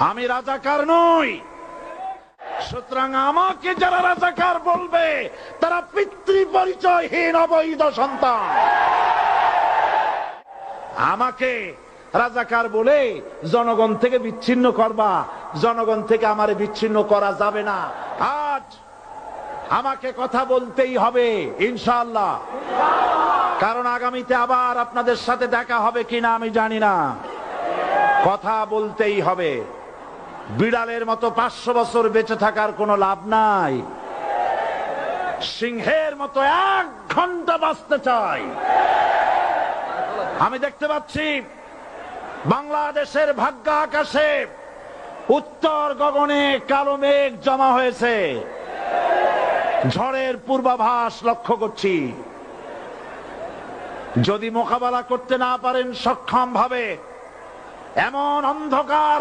আমি রাজাকার নই। সুতরাং আমাকে যারা রাজাকার বলবে তারা পিতৃ পরিচয়হীন অবৈধ সন্তান। আমাকে রাজাকার বলে জনগণ থেকে বিচ্ছিন্ন করবা, জনগণ থেকে আমারে বিচ্ছিন্ন করা যাবে না। আজ আমাকে কথা বলতেই হবে ইনশাআল্লাহ, কারণ আগামীতে আবার আপনাদের সাথে দেখা হবে কিনা আমি জানি না। কথা বলতেই হবে। বিড়ালের মতো 500 বছর বেঁচে থাকার কোনো লাভ নাই। সিংহের মতো 1 ঘন্টা বাঁচতে চাই। আমি দেখতে পাচ্ছি বাংলাদেশের ভাগ্য আকাশে উত্তর গগনে কালো মেঘ জমা হয়েছে। ঝড়ের পূর্বাভাস লক্ষ্য করছি। যদি মোকাবেলা করতে না পারেন সক্ষম ভাবে, এমন অন্ধকার